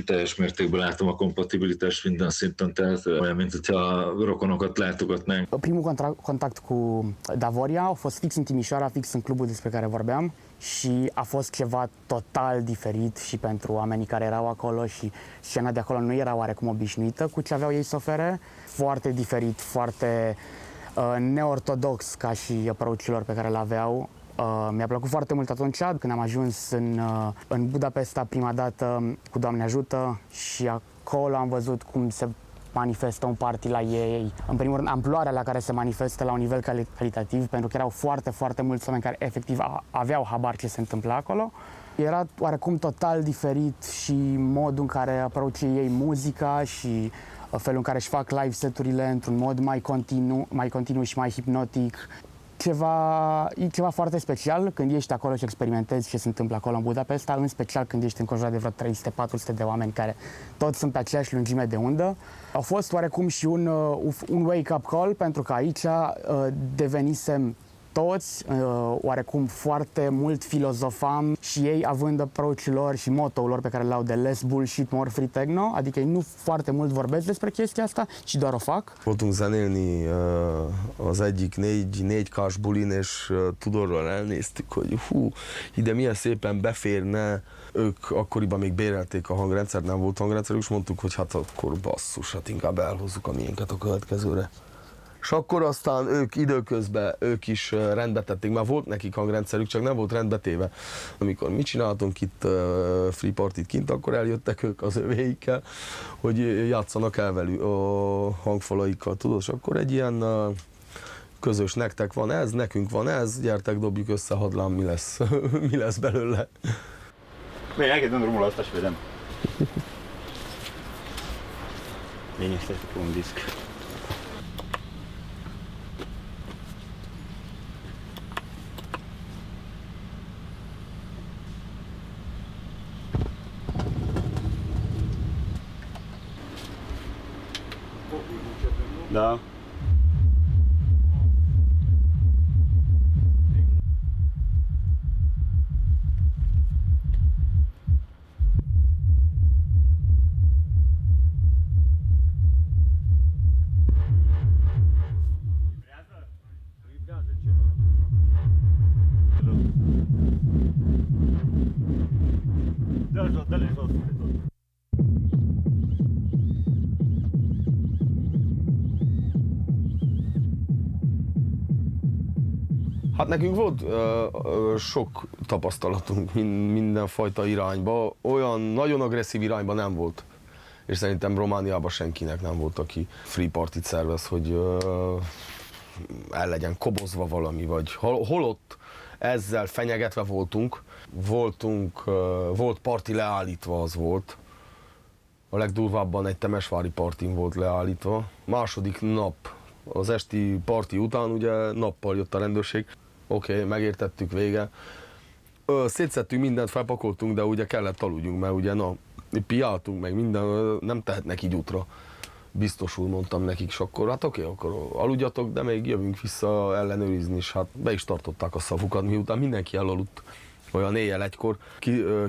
teljes mértékben látom a kompatibilitást minden szinten, tehát olyan, mint hogyha rokonokat látogatnánk. Primul contact cu Davoria a fost fix în Timișoara, fix în clubul despre care vorbeam și a fost ceva total diferit și pentru oamenii care erau acolo și scena de acolo nu era oarecum obișnuită cu ce aveau ei să ofere. Foarte diferit, foarte neortodox ca și approach-ul pe care l-aveau. Mi-a plăcut foarte mult atunci când am ajuns în Budapesta prima dată cu Doamne Ajută și acolo am văzut cum se manifestă un party la ei. În primul rând, amploarea la care se manifestă la un nivel calitativ, pentru că erau foarte, foarte mulți oameni care efectiv aveau habar ce se întâmplă acolo. Era oarecum total diferit și modul în care approach ei muzica și felul în care își fac live seturile într-un mod mai continuu și mai hipnotic. E ceva foarte special când ești acolo și experimentezi ce se întâmplă acolo în Budapesta, în special când ești înconjurat de vreo 300-400 de oameni care toți sunt pe aceeași lungime de undă. A fost oarecum și un wake-up call, pentru că aici devenisem toți oarecum foarte mult filozofam și ei având approach-ul lor și motto-ul lor pe care l-au de less bullshit, more free techno, adică ei nu foarte mult vorbesc despre chestia asta, ci doar o fac. Voltunk zenélni az egyik 4K-s bulin, és Tudorral elnéztük, hogy ide milyen szépen beférne. Ők akkoriban még bérelték a hangrendszert, nem volt hangrendszerük, és mondtuk, hogy hát akkor basszus, hát inkább elhozzuk a miénket a következőre. És akkor aztán ők időközben is rendbe tették, már volt nekik hangrendszerük, csak nem volt rendbe téve. Amikor mi csináltunk itt free partit kint, akkor eljöttek ők az övéikkel, hogy játszanak el velük a hangfalaikkal, tudod, és akkor egy ilyen közös, nektek van ez, nekünk van ez, gyertek, dobjuk össze, hadd lám, mi lesz belőle. Bine, hai că dăm drumul ăsta și vedem. Bine, stai pe un disc. Da. Dă-le jos de tot. Hát nekünk volt sok tapasztalatunk mindenfajta irányba, olyan nagyon agresszív irányba nem volt. És szerintem Romániában senkinek nem volt, aki free partit szervez, hogy el legyen kobozva valami, vagy holott ezzel fenyegetve voltunk. Volt parti leállítva, az volt. A legdurvábban egy temesvári partin volt leállítva. Második nap, az esti parti után ugye nappal jött a rendőrség. Oké, megértettük, vége. Szétszedtünk mindent, felpakoltunk, de ugye kellett aludjunk, mert ugye piáltunk meg minden, nem tehetnek így útra. Biztosul mondtam nekik, és akkor hát oké, akkor aludjatok, de még jövünk vissza ellenőrizni, és hát be is tartották a szavukat, miután mindenki elaludt. Olyan éjjel egykor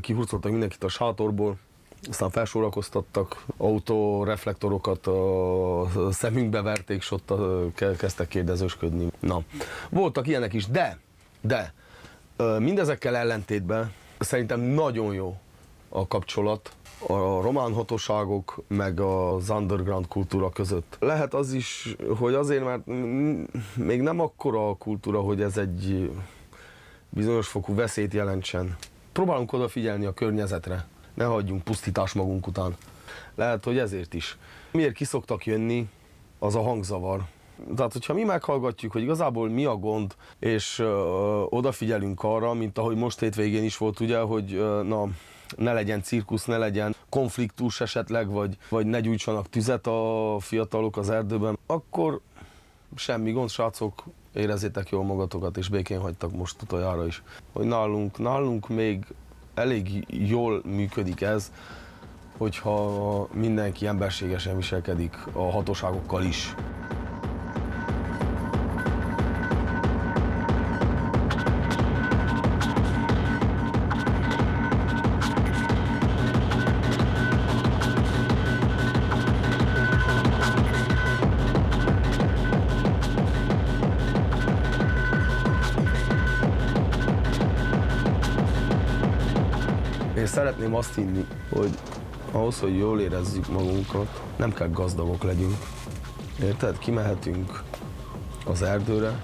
kihurcoltak mindenkit a sátorból, aztán felsorakoztattak, autoreflektorokat a szemünkbe verték, és ott kezdtek kérdezősködni. Na, voltak ilyenek is, de mindezekkel ellentétben szerintem nagyon jó a kapcsolat a román hatóságok meg az underground kultúra között. Lehet az is, hogy azért, mert még nem akkora a kultúra, hogy ez egy bizonyos fokú veszélyt jelentsen. Próbálunk odafigyelni a környezetre, ne hagyjunk pusztítás magunk után. Lehet, hogy ezért is. Miért ki szoktak jönni, az a hangzavar. Tehát, hogyha mi meghallgatjuk, hogy igazából mi a gond, és odafigyelünk arra, mint ahogy most hétvégén is volt, ugye, hogy ne legyen cirkusz, ne legyen konfliktus esetleg, vagy ne gyújtsanak tüzet a fiatalok az erdőben, akkor semmi gond, srácok, érezzétek jól magatokat, és békén hagytak most utoljára is. Hogy nálunk még elég jól működik ez, hogyha mindenki emberségesen viselkedik a hatóságokkal is. Szeretném azt hinni, hogy ahhoz, hogy jól érezzük magunkat, nem kell gazdagok legyünk. Érted? Kimehetünk az erdőre,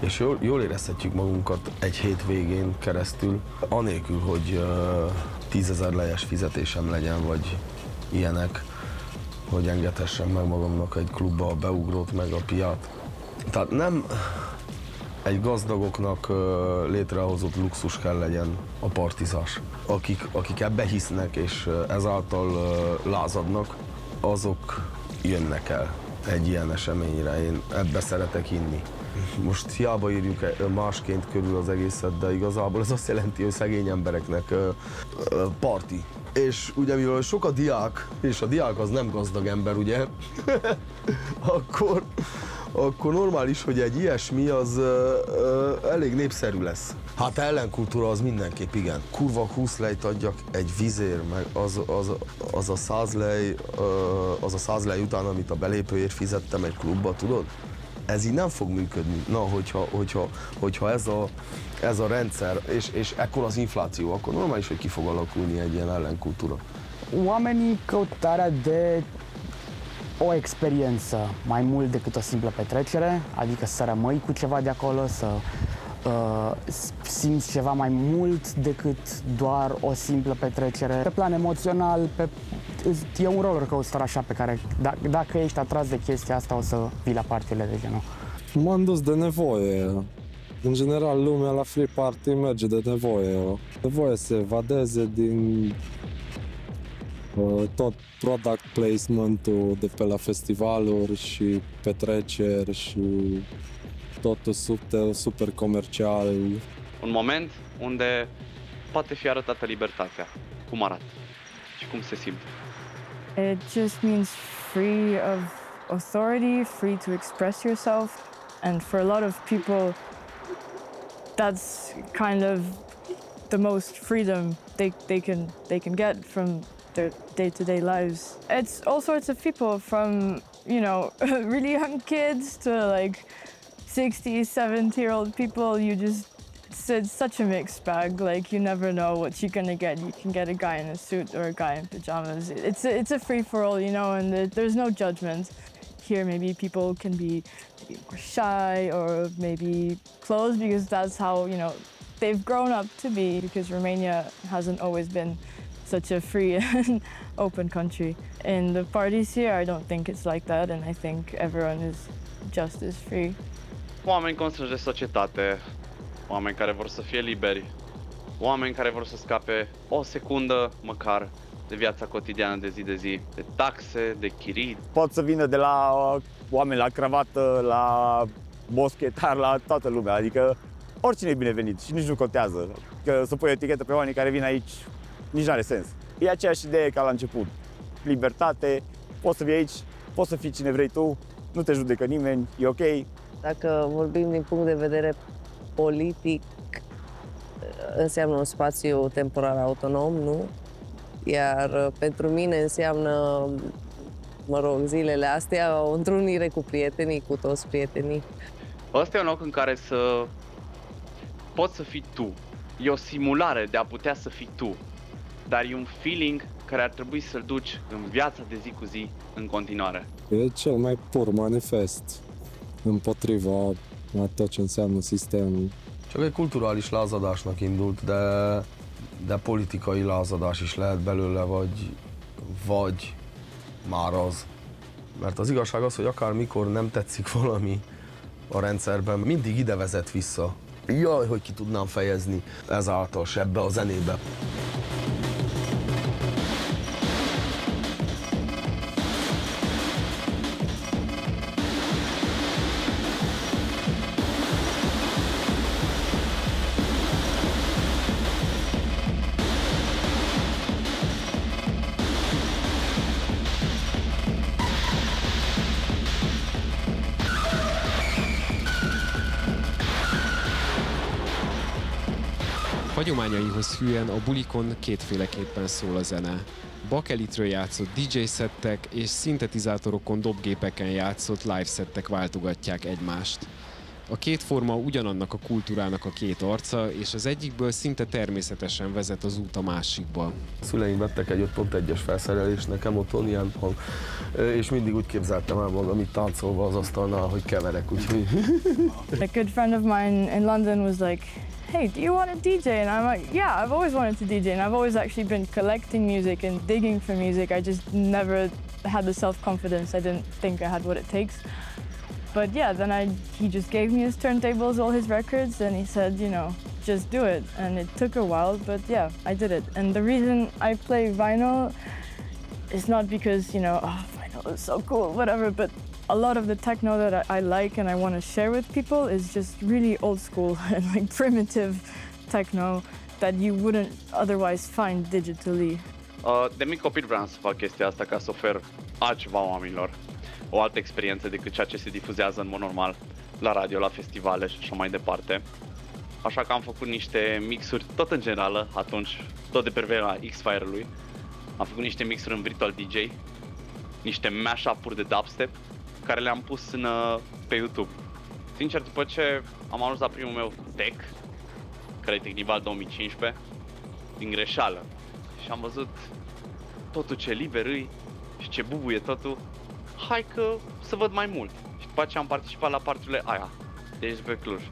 és jól érezhetjük magunkat egy hétvégén keresztül, anélkül, hogy 10 000 lejes fizetésem legyen, vagy ilyenek, hogy engedhessem meg magamnak egy klubba a beugrót, meg a piát. Tehát nem egy gazdagoknak létrehozott luxus kell legyen a partizás. Akik ebbe hisznek és ezáltal lázadnak, azok jönnek el egy ilyen eseményre. Én ebbe szeretek hinni. Most hiába írjuk másként körül az egészet, de igazából ez azt jelenti, hogy szegény embereknek parti. És ugye mivel sok a diák, és a diák az nem gazdag ember, ugye, akkor normális, hogy egy ilyesmi az elég népszerű lesz. Hát ellenkultúra az mindenképp igen. Kurva 20 lejt adjak egy vizér, meg az a 100 lej után, amit a belépőért fizettem egy klubba, tudod? Ez így nem fog működni. Na, hogyha ez a rendszer, és ekkor az infláció, akkor normális, hogy ki fog alakulni egy ilyen ellenkultúra. Oamenii căutarea de o experiență mai mult decât o simplă petrecere, adică să rămâi cu ceva de acolo, să simți ceva mai mult decât doar o simplă petrecere. Pe plan emoțional, e un roller coaster așa pe care dacă ești atras de chestia asta o să vii la partiile de genul. M-am dus de nevoie. În general, lumea la free party merge de nevoie. Nevoie să evadeze din tot product placement-ul de pe la festivaluri și petreceri și totul super comercial. Un moment unde poate fi arătată libertatea, cum arată și cum se simte. It just means free of authority, free to express yourself, and for a lot of people that's kind of the most freedom they can get from their day-to-day lives. It's all sorts of people from, you know, really young kids to like 60, 70-year-old people. It's such a mixed bag. Like you never know what you're gonna get. You can get a guy in a suit or a guy in pajamas. It's a free-for-all, you know, and there's no judgment. Here maybe people can be more shy or maybe closed because that's how, you know, they've grown up to be, because Romania hasn't always been such a free and open country. In the parties here, I don't think it's like that, and I think everyone is just as free. Oameni constrânși de societate, oameni care vor să fie liberi, oameni care vor să scape o secundă măcar de viața cotidiană de zi de zi, de taxe, de chirii. Pot să vină de la oameni la cravată, la boschetar, la toată lumea, adică oricine e binevenit și nici nu contează. Că să pui o etichetă pe oamenii care vin aici, nici nu are sens. E aceeași idee ca la început. Libertate, poți să vii aici, poți să fii cine vrei tu, nu te judecă nimeni, e ok. Dacă vorbim din punct de vedere politic, înseamnă un spațiu temporar autonom, nu? Iar pentru mine înseamnă, mă rog, zilele astea, o întrunire cu prietenii, cu toți prietenii. Ăsta e un loc în care să poți să fii tu. E o simulare de a putea să fii tu, dar e un feeling care ar trebui să-l duci în viața de zi cu zi în continuare. E cel mai pur manifest împotriva a tot ce înseamnă sistemul. Csak egy kulturális lázadásnak indult, de politikai lázadás is lehet belőle, vagy már az. Mert az igazság az, hogy akár mikor nem tetszik valami a rendszerben, mindig ide vezet vissza. Jaj, hogy ki tudnám fejezni ezáltal se ebbe a zenébe. Hagyományaihoz hűen a bulikon kétféleképpen szól a zene. Bakelitről játszott DJ szettek és szintetizátorokon, dobgépeken játszott live szettek váltogatják egymást. A két forma ugyanannak a kultúrának a két arca, és az egyikből szinte természetesen vezet az út a másikba. A szüleim vettek egy 5.1-es felszerelést, nekem otthon ilyen hang, és mindig úgy képzeltem el magam itt táncolva az asztalnál, hogy keverek, úgyhogy... A good friend of mine in London was like, hey, do you want to DJ? And I'm like, yeah, I've always wanted to DJ, and I've always actually been collecting music and digging for music. I just never had the self-confidence. I didn't think I had what it takes. But yeah, then he just gave me his turntables, all his records, and he said, you know, just do it. And it took a while, but yeah, I did it. And the reason I play vinyl is not because, you know, oh, vinyl is so cool, whatever, but a lot of the techno that I like and I want to share with people is just really old school and like primitive techno that you wouldn't otherwise find digitally. De mic copil vreau să fac chestia asta ca să ofer altceva oamenilor, o altă experiență decât ceea ce se difuzează în mod normal la radio, la festivale și așa mai departe. Așa că am făcut niște mixuri, tot în generală, atunci, tot de pe vremea X-Fire-ului. Am făcut niște mixuri în Virtual DJ, niște mash-up-uri de dubstep, care le-am pus pe YouTube. Sincer, după ce am ajuns la primul meu tech, care e Technival 2015, din greșeală, și am văzut totul ce liber îi și ce bubuie totul, hai că să văd mai mult. Și după aceea am participat la partiile aia, de aici pe Cluj.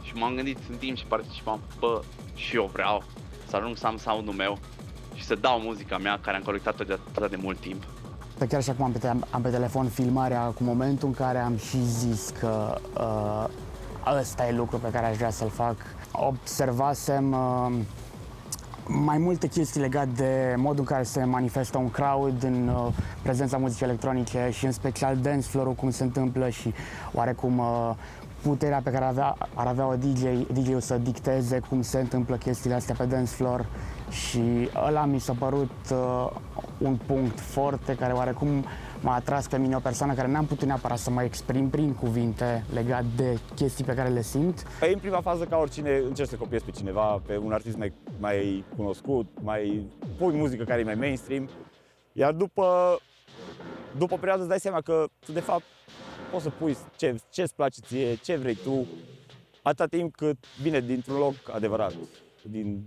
Și m-am gândit în timp și participam, bă, și eu vreau să ajung să am sound-ul meu și să dau muzica mea, care am colectat-o de atât de mult timp. Chiar și acum am pe telefon filmarea cu momentul în care am și zis că ăsta e lucru pe care aș vrea să-l fac. Observasem mai multe chestii legate de modul în care se manifestă un crowd în prezența muzicii electronice și în special dance floor-ul, cum se întâmplă și oarecum puterea pe care ar avea o DJ-ul să dicteze cum se întâmplă chestiile astea pe dance floor. Și ăla mi s-a părut un punct foarte care oarecum m-a atras pe mine, o persoană care n-am putut neapărat să mă exprim prin cuvinte legat de chestii pe care le simt. În prima fază, ca oricine, încerci să copiezi pe cineva, pe un artist mai cunoscut, mai pui muzică care e mai mainstream, iar după o perioadă îți dai seama că tu de fapt poți să pui ce-ți place ție, ce vrei tu, atâta timp cât vine dintr-un loc adevărat,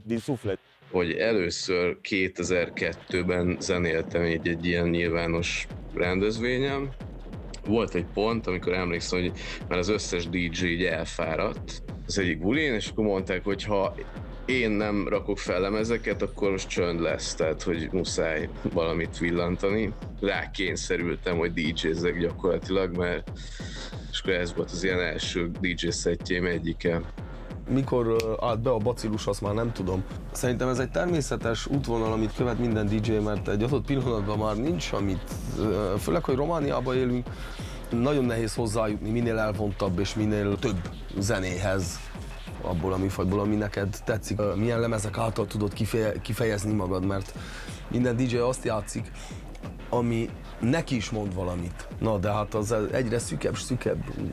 din suflet. Hogy először 2002-ben zenéltem egy ilyen nyilvános rendezvényen. Volt egy pont, amikor emlékszem, hogy már az összes DJ így elfáradt az egyik bulin, és akkor mondták, hogy ha én nem rakok fel lemezeket, akkor most csönd lesz, tehát hogy muszáj valamit villantani. Rákényszerültem, hogy DJ-zzek gyakorlatilag, mert és akkor ez volt az ilyen első DJ szettjeim egyike. Mikor állt be a bacillus, azt már nem tudom. Szerintem ez egy természetes útvonal, amit követ minden DJ, mert egy adott pillanatban már nincs, amit, főleg, hogy Romániában élünk, nagyon nehéz hozzájutni minél elvontabb és minél több zenéhez, abból a műfajból, ami neked tetszik. Milyen lemezek által tudod kifejezni magad, mert minden DJ azt játszik, ami neki is mond valamit. Na, de hát az egyre szűkebb,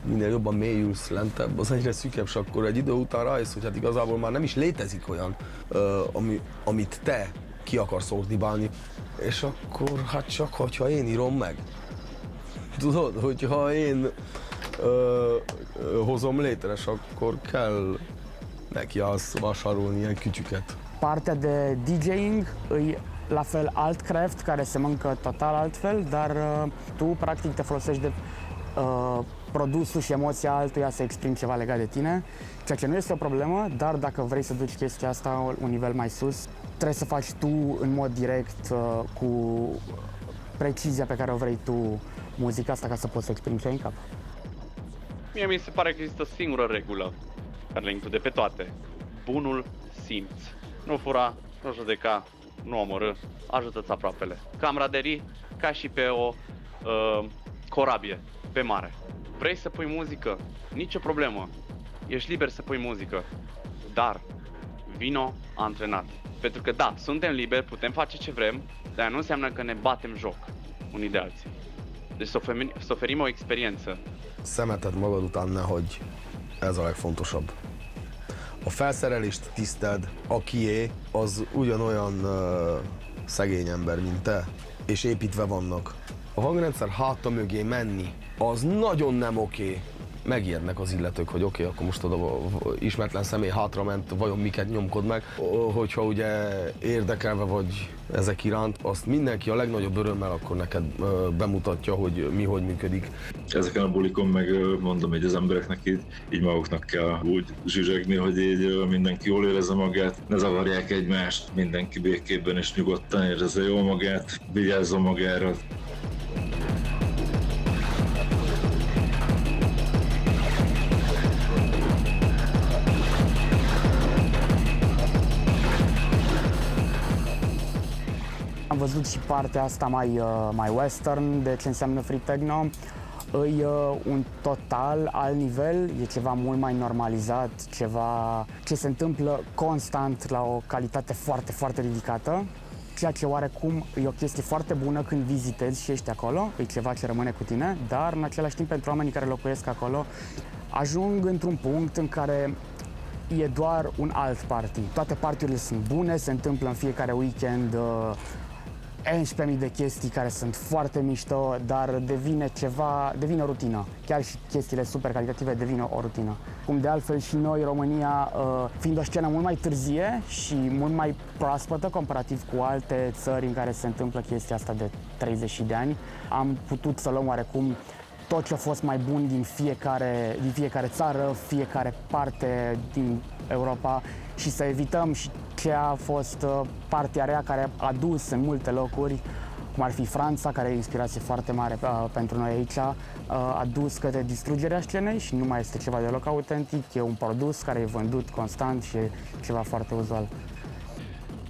minél jobban mélyülsz lentebb, az egyre szűkebb, és akkor egy idő után rájössz, hogy hát igazából már nem is létezik olyan, amit te ki akarsz ordibálni, és akkor hát csak, hogyha én írom meg. Tudod, hogyha én hozom létre, és akkor kell neki azt vásárolni ilyen kütyüket. Partea de DJing îi la fel alt craft care se mănâncă total altfel, dar tu practic te folosești de produsul și emoția altuia să exprimi ceva legat de tine, ceea ce nu este o problemă, dar dacă vrei să duci chestia asta un nivel mai sus, trebuie să faci tu în mod direct, cu precizia pe care o vrei tu muzica asta ca să poți să exprimi ce ai în cap. Mie mi se pare că există o singură regulă care le include pe toate. Bunul simț. Nu fura, nu judeca, nu omorâ, ajută-ți aproapele. Camaraderii ca și pe o corabie, pe mare. Vrei să pui muzică? Nicio problemă. Ești liber să pui muzică. Dar vino antrenat. Pentru că da, suntem liberi, putem face ce vrem, dar nu înseamnă că ne batem joc unii de alții. Deci să oferim o experiență. Szemeted magad után ne hagyj. Ez a legfontosabb. A felszerelést tiszteld, akié, az ugyanolyan szegény ember, mint te, és építve vannak. A hangrendszer háta mögé menni, az nagyon nem oké, megijednek az illetők, hogy oké, akkor most oda ismeretlen személy hátrament, vajon miket nyomkod meg. Hogyha ugye érdekelve vagy ezek iránt, azt mindenki a legnagyobb örömmel akkor neked bemutatja, hogy mi hogy működik. Ezeken a bulikon meg mondom, hogy az embereknek így maguknak kell úgy zsizsegni, hogy így mindenki jól érezze magát, ne zavarják egymást, mindenki békében és nyugodtan érezze jól magát, vigyázzon magára. Am văzut și partea asta mai western, de ce înseamnă free techno. E un total alt nivel, e ceva mult mai normalizat, ceva ce se întâmplă constant la o calitate foarte, foarte ridicată, ceea ce oarecum e o chestie foarte bună când vizitezi și ești acolo, e ceva ce rămâne cu tine, dar în același timp pentru oamenii care locuiesc acolo ajung într-un punct în care e doar un alt party. Toate partiurile sunt bune, se întâmplă în fiecare weekend 11.000 de chestii care sunt foarte mișto, dar devine o rutină. Chiar și chestiile super calitative devin o rutină. Cum de altfel și noi, România, fiind o scenă mult mai târzie și mult mai proaspătă comparativ cu alte țări în care se întâmplă chestia asta de 30 de ani, am putut să luăm oarecum tot ce a fost mai bun din fiecare țară, fiecare parte din Europa și să evităm și ce a fost partea rea care a dus în multe locuri, cum ar fi Franța, care e o inspirație foarte mare pentru noi aici, a dus către distrugerea scenei și nu mai este ceva deloc autentic, e un produs care e vândut constant și e ceva foarte uzual.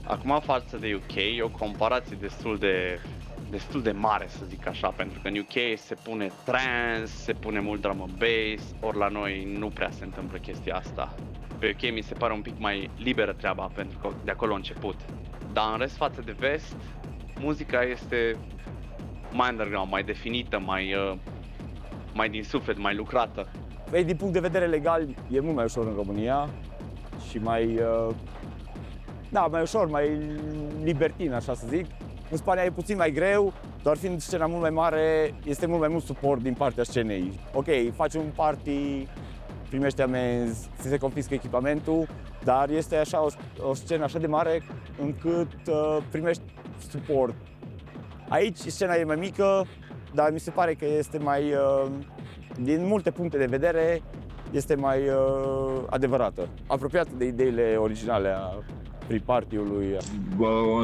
Acum, față de UK, e o comparație destul de mare, să zic așa, pentru că în UK se pune trance, se pune mult drum and bass, ori la noi nu prea se întâmplă chestia asta. Pe UK mi se pare un pic mai liberă treaba, pentru că de acolo a început. Dar în rest, față de vest, muzica este mai underground, mai definită, mai din suflet, mai lucrată. Ei, din punct de vedere legal, e mult mai ușor în România și mai ușor, mai libertin, așa să zic. În Spania e puțin mai greu, doar fiind scena mult mai mare, este mult mai mult suport din partea scenei. Ok, faci un party, primești amenzi, ți se confiscă echipamentul, dar este așa o scenă așa de mare încât primești suport. Aici scena e mai mică, dar mi se pare că este mai, din multe puncte de vedere, este mai adevărată, apropiată de ideile originale a free party-ului.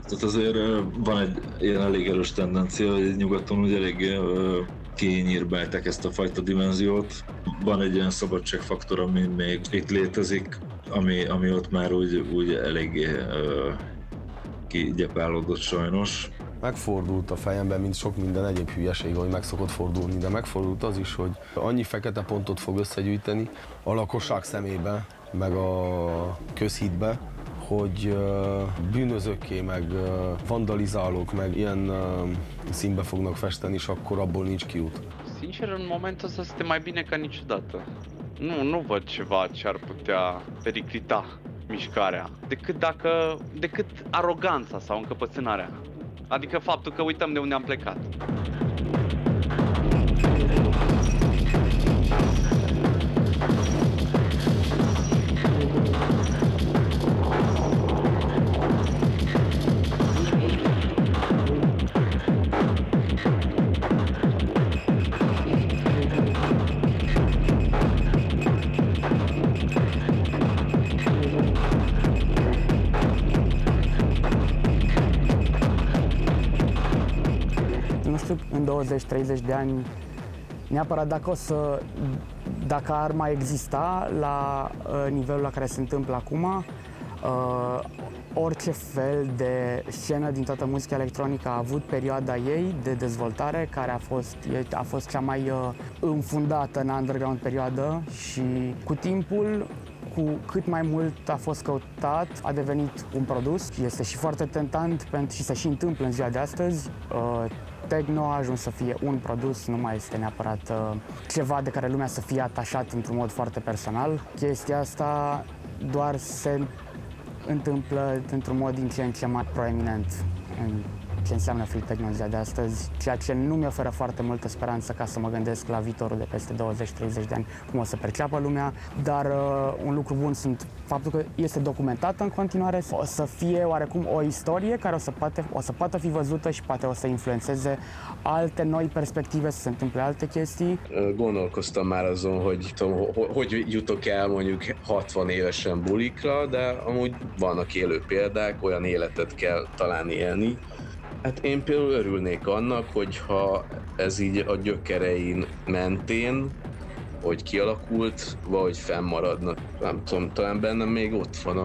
Tehát azért van egy ilyen elég erős tendencia, hogy nyugaton úgy elég kinyírbálták ezt a fajta dimenziót. Van egy ilyen szabadságfaktor, ami még itt létezik, ami ott már úgy eléggé kigyepálódott sajnos. Megfordult a fejemben, mint sok minden egyéb hülyeség, hogy meg szokott fordulni, de megfordult az is, hogy annyi fekete pontot fog összegyűjteni a lakosság szemébe, meg a közhitbe, hogy bűnözőkké, meg vandalizálók, meg ilyen színbe fognak festeni, és akkor abból nincs kiút. Sincer, în momentul ăsta suntem mai bine ca niciodată. Nu văd ceva ce ar putea periclita mișcarea, decât aroganța sau încăpățânarea. Adică faptul că uităm de unde am plecat. În 20-30 de ani, neapărat dacă ar mai exista la nivelul la care se întâmplă acum, orice fel de scenă din toată muzica electronică a avut perioada ei de dezvoltare, care a fost cea mai înfundată în underground perioadă și cu timpul, cu cât mai mult a fost căutat, a devenit un produs. Este și foarte tentant și se și întâmplă în ziua de astăzi. Techno a ajuns să fie un produs, nu mai este neapărat ceva de care lumea să fie atașat într-un mod foarte personal. Chestia asta doar se întâmplă într-un mod din ce în ce mai proeminent în ce înseamnă free techno în ziua de astăzi, ceea ce nu mi oferă foarte multă speranță ca să mă gândesc la viitorul de peste 20-30 de ani, cum o să perceapă lumea, dar un lucru bun sunt faptul că este documentată în continuare, o să fie oarecum o istorie care o să poată fi văzută și poate o să influențeze alte noi perspective, să se întâmple alte chestii. Gondolkoztam már azon, hogy jutok el mondjuk 60 évesen bulikra, de amúgy vannak élő példák, olyan életet kell talán élni. Hát én például örülnék annak, hogyha ez így a gyökerein mentén, hogy kialakult, vagy fennmaradnak. Nem tudom, talán bennem még ott van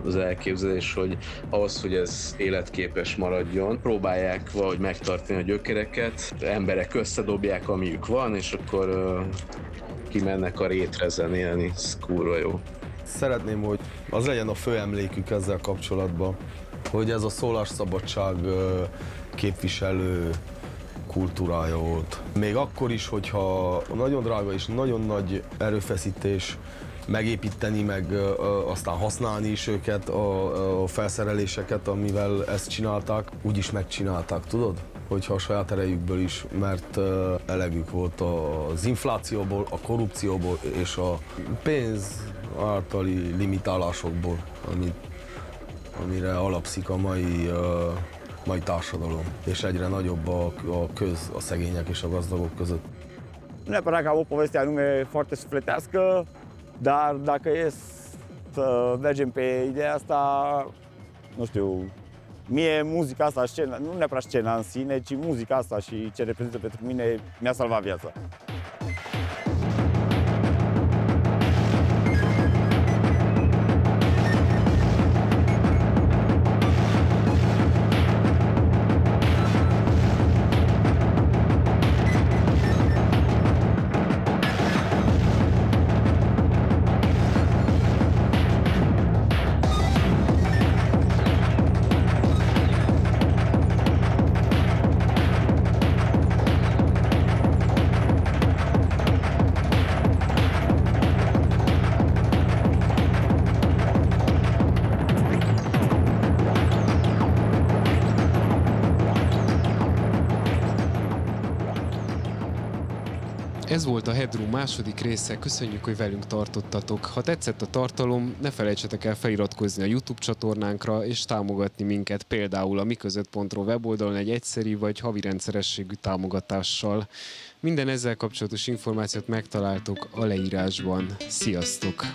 az elképzelés, hogy ahhoz, hogy ez életképes maradjon, próbálják valahogy megtartani a gyökereket, emberek összedobják, amiük van, és akkor kimennek a rétre zenélni, ez kurva jó. Szeretném, hogy az legyen a fő emlékük ezzel kapcsolatban, hogy ez a szólásszabadság képviselő kultúrája volt. Még akkor is, hogyha nagyon drága és nagyon nagy erőfeszítés megépíteni, meg aztán használni is őket, a felszereléseket, amivel ezt csinálták, úgy is megcsinálták, tudod? Hogyha a saját erejükből is, mert elegük volt az inflációból, a korrupcióból és a pénz általi limitálásokból, amire alapszik a mai társadalom, és egyre nagyobb a köz a szegények és a gazdagok között. Nu neapărat că am o poveste anume foarte sufletească, dar dacă e să mergem pe ideea asta, nu știu, mie muzica asta, scena, nu neapărat scena în sine, ci muzica asta și ce reprezintă pentru mine mi-a salvat viața. Ez volt a Headroom második része, köszönjük, hogy velünk tartottatok. Ha tetszett a tartalom, ne felejtsetek el feliratkozni a YouTube csatornánkra és támogatni minket például a miközött.ro weboldalon egy egyszeri vagy havi rendszerességű támogatással. Minden ezzel kapcsolatos információt megtaláltok a leírásban. Sziasztok!